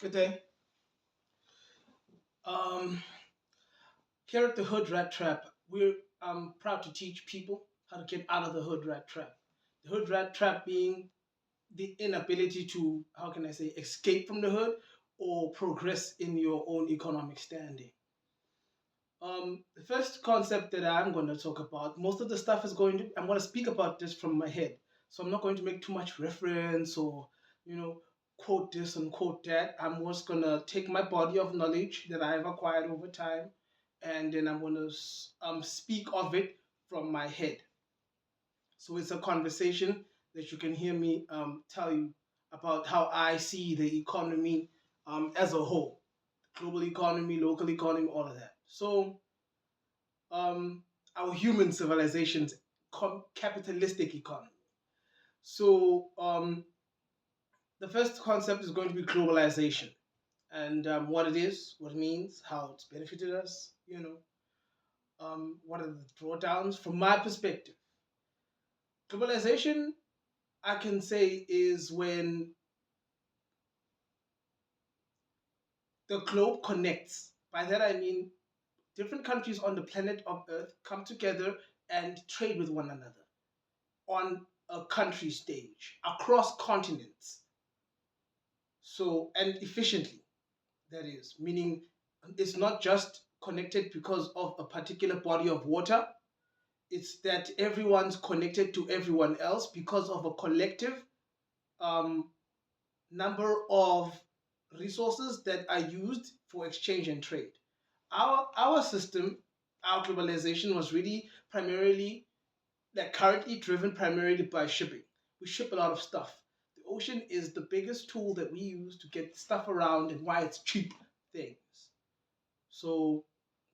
Good day. Um, Here at the Hood Rat Trap, we're proud to teach people how to get out of the Hood Rat Trap. The Hood Rat Trap being the inability to, how can I say, escape from the hood or progress in your own economic standing. The first concept that I'm going to talk about, most of the stuff is I'm going to speak about this from my head. So I'm not going to make too much reference or, you know, quote this and quote that. I'm just going to take my body of knowledge that I've acquired over time and then I'm going to speak of it from my head. So it's a conversation that you can hear me tell you about how I see the economy as a whole, global economy, local economy, all of that. So um, our human civilization's capitalistic economy. So the first concept is going to be globalization and what it is, what it means, how it's benefited us, what are the drawdowns from my perspective. Globalization, I can say, is when the globe connects. By that I mean different countries on the planet of Earth come together and trade with one another on a country stage across continents. So, and efficiently, that is, meaning it's not just connected because of a particular body of water, it's that everyone's connected to everyone else because of a collective um, number of resources that are used for exchange and trade. Our system, our globalization was really primarily like currently driven primarily by shipping. We ship a lot of stuff. The ocean is the biggest tool that we use to get stuff around and why it's cheap things. So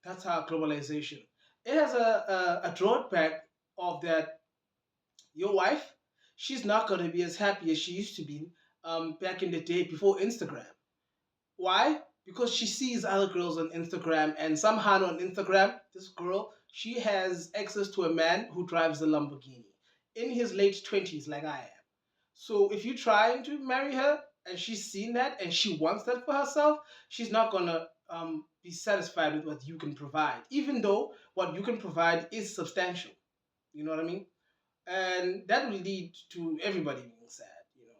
that's our globalization. It has a drawback of that your wife, she's not going to be as happy as she used to be back in the day before Instagram. Why? Because she sees other girls on Instagram, and somehow on Instagram, this girl, she has access to a man who drives a Lamborghini in his late 20s, like I am. So if you're trying to marry her and she's seen that and she wants that for herself, she's not gonna be satisfied with what you can provide, even though what you can provide is substantial. You know what I mean? And that will lead to everybody being sad.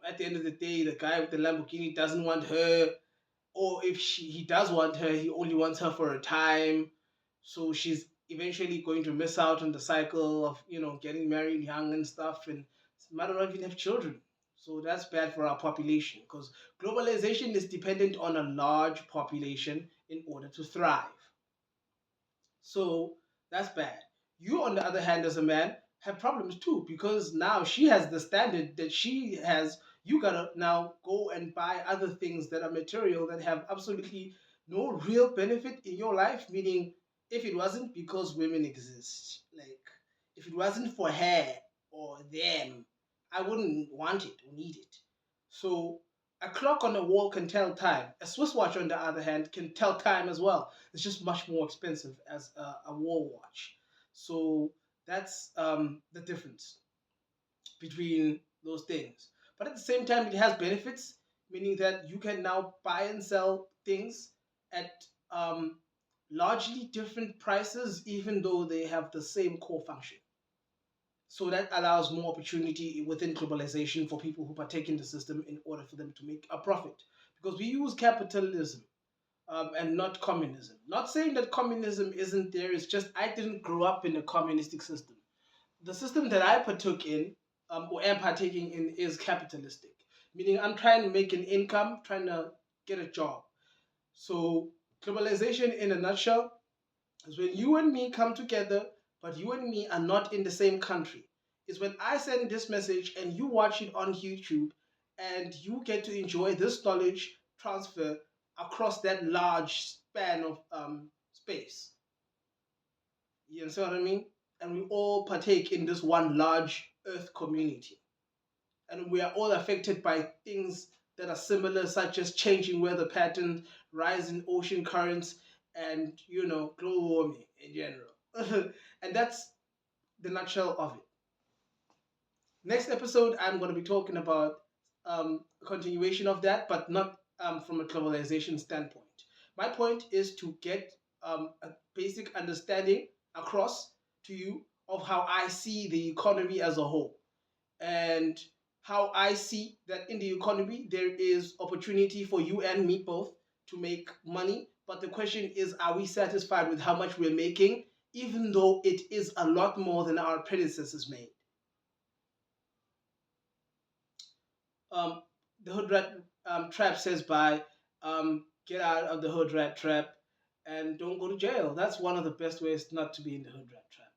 At the end of the day, the guy with the Lamborghini doesn't want her, or if he does want her, he only wants her for a time. So she's eventually going to miss out on the cycle of getting married young and stuff, and might not even have children. So that's bad for our population because globalization is dependent on a large population in order to thrive. So that's bad. You, on the other hand, as a man, have problems too because now she has the standard that she has. You gotta now go and buy other things that are material that have absolutely no real benefit in your life. Meaning, if it wasn't because women exist, like if it wasn't for her or them, I wouldn't want it or need it. So a clock on the wall can tell time. A Swiss watch, on the other hand, can tell time as well. It's just much more expensive as a wall watch. So that's the difference between those things. But at the same time, it has benefits, meaning that you can now buy and sell things at largely different prices, even though they have the same core function. So that allows more opportunity within globalization for people who partake in the system in order for them to make a profit. Because we use capitalism and not communism. Not saying that communism isn't there, it's just I didn't grow up in a communistic system. The system that I partook in or am partaking in is capitalistic, meaning I'm trying to make an income, trying to get a job. So, globalization in a nutshell is when you and me come together, but you and me are not in the same country. Is when I send this message and you watch it on YouTube and you get to enjoy this knowledge transfer across that large span of space. You understand what I mean? And we all partake in this one large earth community. And we are all affected by things that are similar, such as changing weather patterns, rise in ocean currents, and global warming in general. And that's the nutshell of it. Next episode, I'm going to be talking about a continuation of that, but not from a globalization standpoint. My point is to get a basic understanding across to you of how I see the economy as a whole, and how I see that in the economy there is opportunity for you and me both to make money. But the question is, are we satisfied with how much we're making, even though it is a lot more than our predecessors made? Um, the hood rat trap says by get out of the hood rat trap and don't go to jail. That's one of the best ways not to be in the hood rat trap.